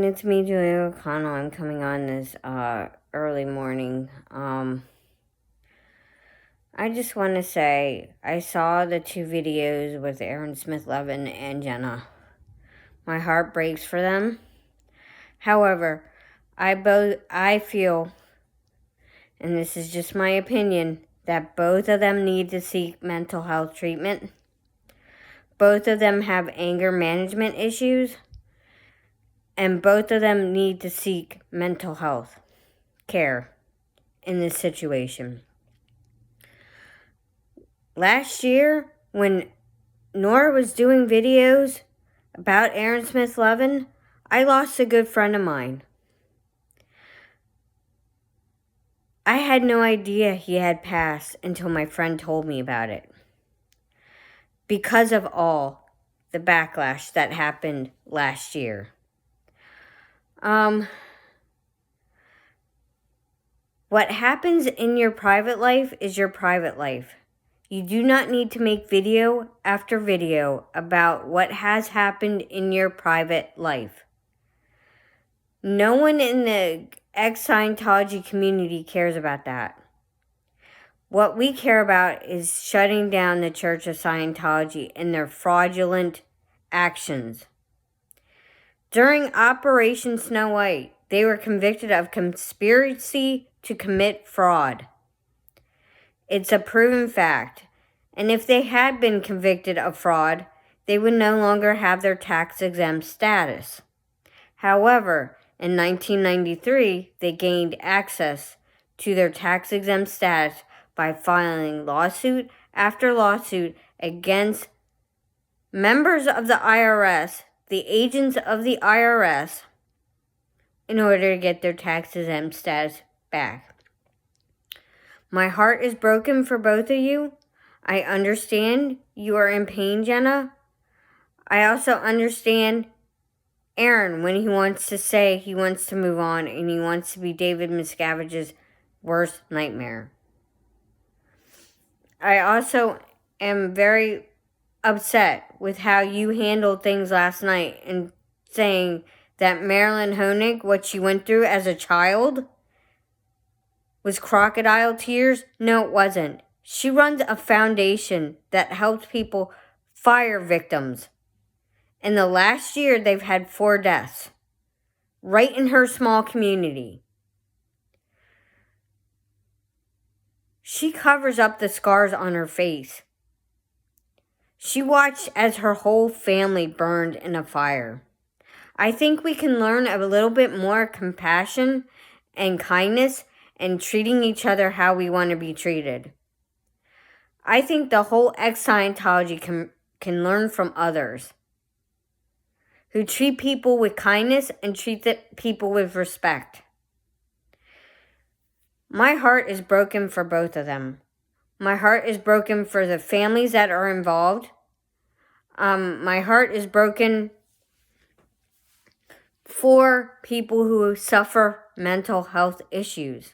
everyone, it's me, Julia O'Connell. I'm coming on this early morning. I just want to say I saw the 2 videos with Aaron Smith-Levin and Jenna. My heart breaks for them. However, I feel, and this is just my opinion, that both of them need to seek mental health treatment. Both of them have anger management issues. And both of them need to seek mental health care in this situation. Last year, when Nora was doing videos about Aaron Smith-Levin, I lost a good friend of mine. I had no idea he had passed until my friend told me about it. Because of all the backlash that happened last year. What happens in your private life is your private life. You do not need to make video after video about what has happened in your private life. No one in the ex-Scientology community cares about that. What we care about is shutting down the Church of Scientology and their fraudulent actions. During Operation Snow White, they were convicted of conspiracy to commit fraud. It's a proven fact, and if they had been convicted of fraud, they would no longer have their tax-exempt status. However, in 1993, they gained access to their tax-exempt status by filing lawsuit after lawsuit against members of the IRS, the agents of the IRS, in order to get their tax-exempt status back. My heart is broken for both of you. I understand you are in pain, Jenna. I also understand Aaron when he wants to say he wants to move on and he wants to be David Miscavige's worst nightmare. I also am very upset with how you handled things last night and saying that Marilyn Honig, what she went through as a child, was crocodile tears. No, it wasn't. She runs a foundation that helps people, fire victims. In the last year, they've had 4 deaths. Right in her small community. She covers up the scars on her face. She watched as her whole family burned in a fire. I think we can learn a little bit more compassion and kindness and treating each other how we want to be treated. I think the whole ex-Scientology can learn from others who treat people with kindness and treat people with respect. My heart is broken for both of them. My heart is broken for the families that are involved. My heart is broken for people who suffer mental health issues.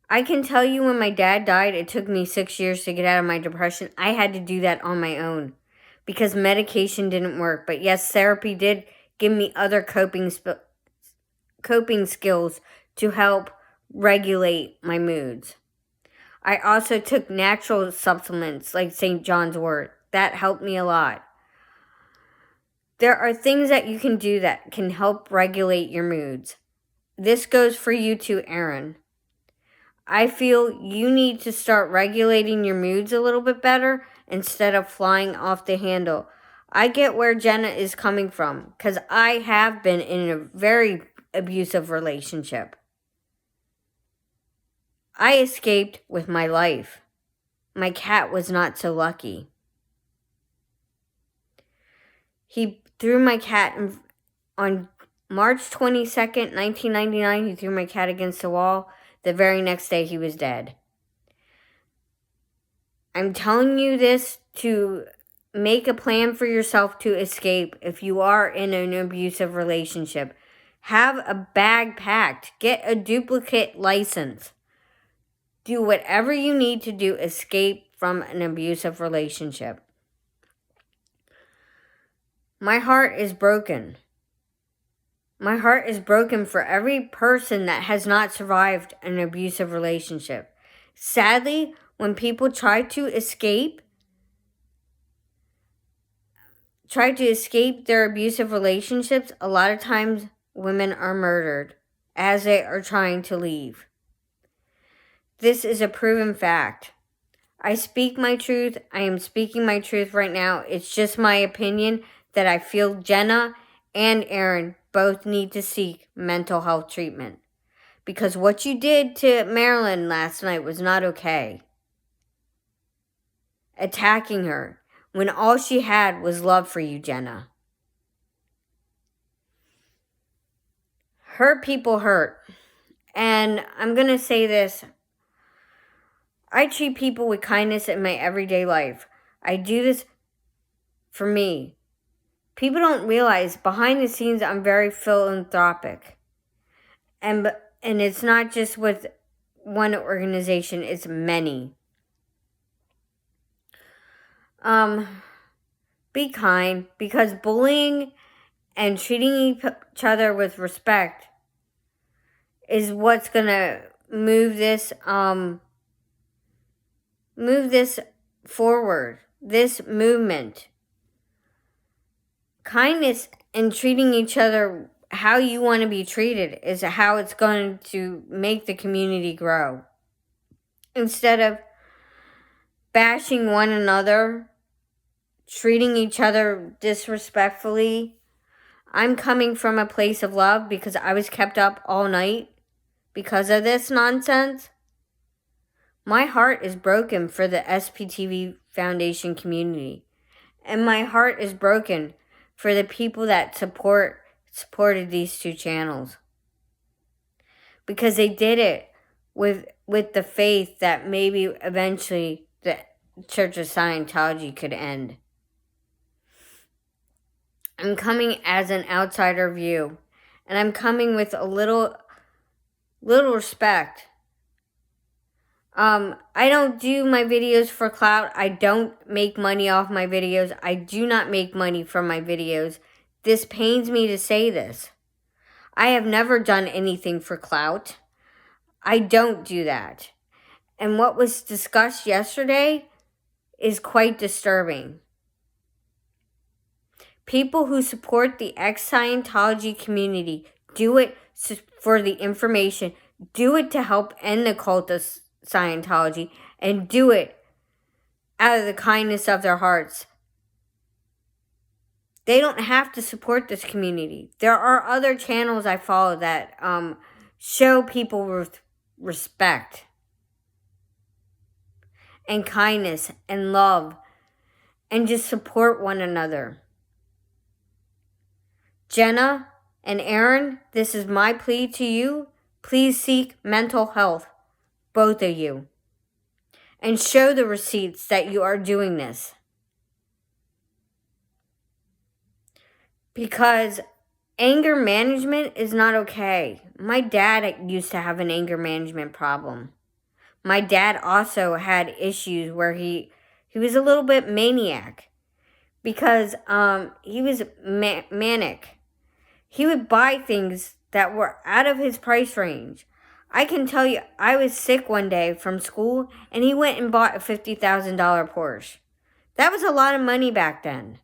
I can tell you when my dad died, it took me 6 years to get out of my depression. I had to do that on my own because medication didn't work. But yes, therapy did give me other coping skills to help regulate my moods. I also took natural supplements like St. John's wort. That helped me a lot. There are things that you can do that can help regulate your moods. This goes for you too, Aaron. I feel you need to start regulating your moods a little bit better instead of flying off the handle. I get where Jenna is coming from because I have been in a very abusive relationship. I escaped with my life. My cat was not so lucky. He threw my cat on March 22nd, 1999. He threw my cat against the wall. The very next day, he was dead. I'm telling you this to make a plan for yourself to escape if you are in an abusive relationship. Have a bag packed. Get a duplicate license. Do whatever you need to do. Escape from an abusive relationship. My heart is broken. My heart is broken for every person that has not survived an abusive relationship. Sadly, when people try to escape their abusive relationships, a lot of times women are murdered as they are trying to leave. This is a proven fact. I speak my truth. I am speaking my truth right now. It's just my opinion that I feel Jenna and Aaron both need to seek mental health treatment. Because what you did to Marilyn last night was not okay. Attacking her when all she had was love for you, Jenna. Hurt people hurt. And I'm going to say this. I treat people with kindness in my everyday life. I do this for me. People don't realize behind the scenes I'm very philanthropic. And it's not just with one organization, it's many. Be kind, because bullying and treating each other with respect is what's gonna move this forward. This movement. Kindness and treating each other how you want to be treated is how it's going to make the community grow. Instead of bashing one another, treating each other disrespectfully, I'm coming from a place of love because I was kept up all night because of this nonsense. My heart is broken for the SPTV Foundation community. And my heart is broken for the people that supported these two channels. Because they did it with the faith that maybe eventually the Church of Scientology could end. I'm coming as an outsider view. And I'm coming with a little respect. I don't do my videos for clout. I don't make money off my videos. I do not make money from my videos. This pains me to say this. I have never done anything for clout. I don't do that. And what was discussed yesterday is quite disturbing. People who support the ex-Scientology community do it for the information. Do it to help end the cult of Scientology, and do it out of the kindness of their hearts. They don't have to support this community. There are other channels I follow that show people with respect and kindness and love and just support one another. Jenna and Aaron, this is my plea to you. Please seek mental health. Both of you, and show the receipts that you are doing this. Because anger management is not okay. My dad used to have an anger management problem. My dad also had issues where he was a little bit maniac because he was manic. He would buy things that were out of his price range. I can tell you, I was sick one day from school, and he went and bought a $50,000 Porsche. That was a lot of money back then,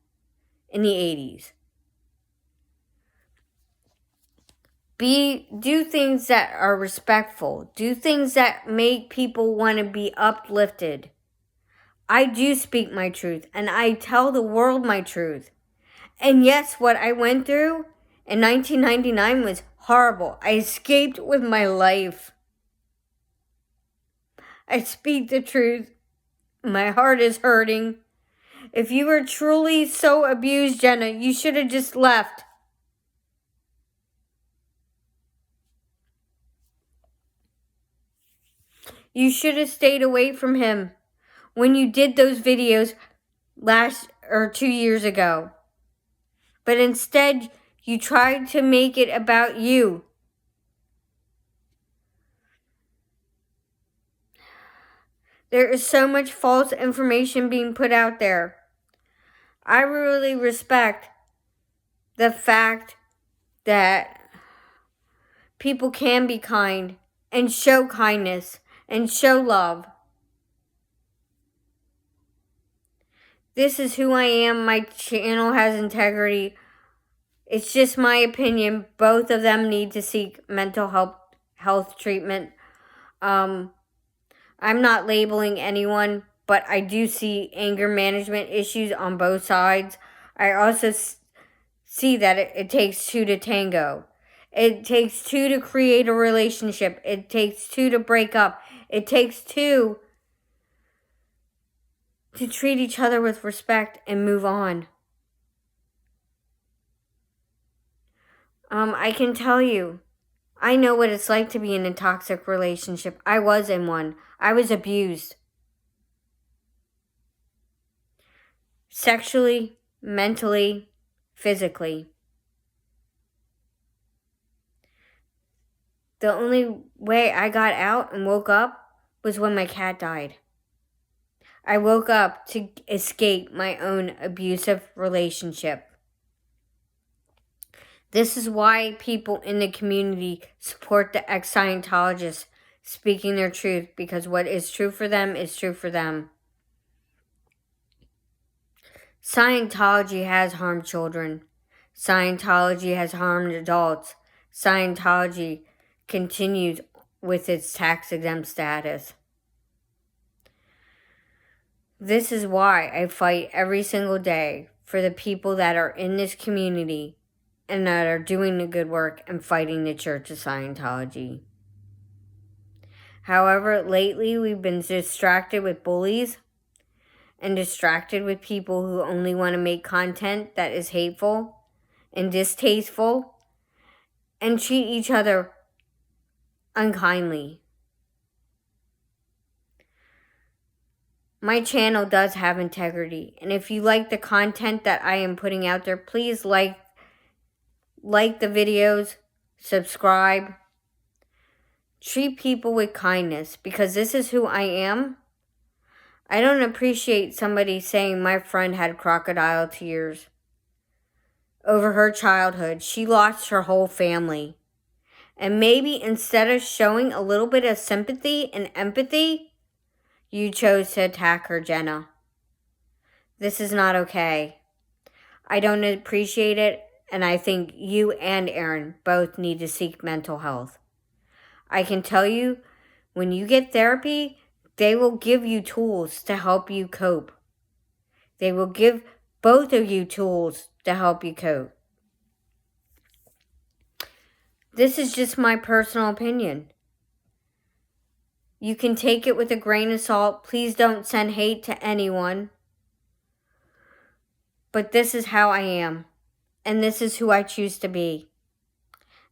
in the 80s. Do things that are respectful. Do things that make people want to be uplifted. I do speak my truth, and I tell the world my truth. And yes, what I went through in 1999 was horrible. I escaped with my life. I speak the truth. My heart is hurting. If you were truly so abused, Jenna, you should have just left. You should have stayed away from him when you did those videos 2 years ago. But instead, you tried to make it about you. There is so much false information being put out there. I really respect the fact that people can be kind and show kindness and show love. This is who I am. My channel has integrity. It's just my opinion. Both of them need to seek mental health treatment. I'm not labeling anyone, but I do see anger management issues on both sides. I also see that it takes two to tango. It takes two to create a relationship. It takes two to break up. It takes two to treat each other with respect and move on. I can tell you, I know what it's like to be in a toxic relationship. I was in one. I was abused. Sexually, mentally, physically. The only way I got out and woke up was when my cat died. I woke up to escape my own abusive relationship. This is why people in the community support the ex-Scientologists speaking their truth, because what is true for them is true for them. Scientology has harmed children. Scientology has harmed adults. Scientology continues with its tax-exempt status. This is why I fight every single day for the people that are in this community and that are doing the good work and fighting the Church of Scientology. However, lately we've been distracted with bullies and distracted with people who only want to make content that is hateful and distasteful and treat each other unkindly. My channel does have integrity, and if you like the content that I am putting out there, please like the videos, subscribe, treat people with kindness, because this is who I am. I don't appreciate somebody saying my friend had crocodile tears over her childhood. She lost her whole family. And maybe instead of showing a little bit of sympathy and empathy, you chose to attack her, Jenna. This is not okay. I don't appreciate it, and I think you and Aaron both need to seek mental health. I can tell you, when you get therapy, they will give you tools to help you cope. They will give both of you tools to help you cope. This is just my personal opinion. You can take it with a grain of salt. Please don't send hate to anyone. But this is how I am. And this is who I choose to be.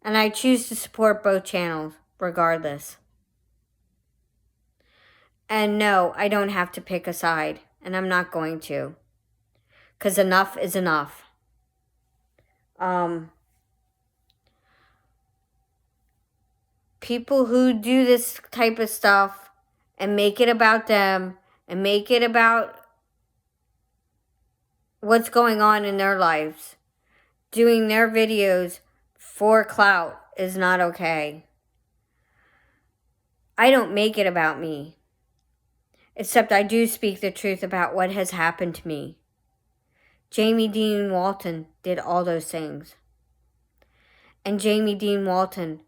And I choose to support both channels, regardless. And no, I don't have to pick a side. And I'm not going to. Because enough is enough. People who do this type of stuff and make it about them and make it about what's going on in their lives, doing their videos for clout, is not okay. I don't make it about me, except I do speak the truth about what has happened to me. Jamie Dean Walton did all those things. And Jamie Dean Walton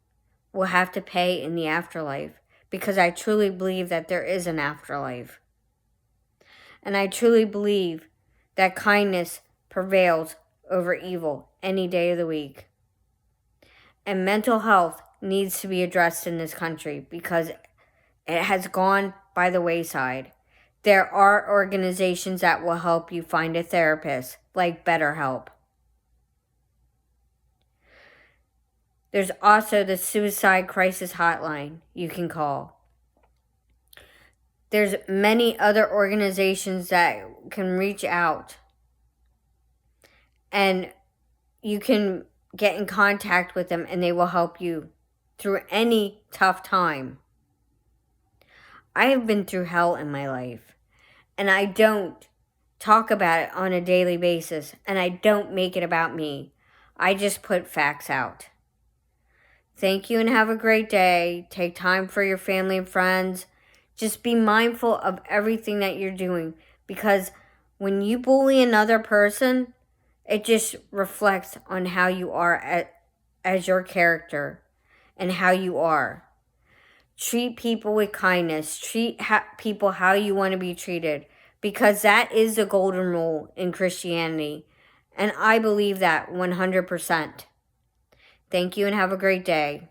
will have to pay in the afterlife, because I truly believe that there is an afterlife. And I truly believe that kindness prevails over evil any day of the week. And mental health needs to be addressed in this country because it has gone by the wayside. There are organizations that will help you find a therapist, like BetterHelp. There's also the suicide crisis hotline you can call. There's many other organizations that can reach out. And you can get in contact with them and they will help you through any tough time. I have been through hell in my life. And I don't talk about it on a daily basis. And I don't make it about me. I just put facts out. Thank you and have a great day. Take time for your family and friends. Just be mindful of everything that you're doing, because when you bully another person, it just reflects on how you are as your character and how you are. Treat people with kindness. Treat people how you want to be treated, because that is the golden rule in Christianity. And I believe that 100%. Thank you and have a great day.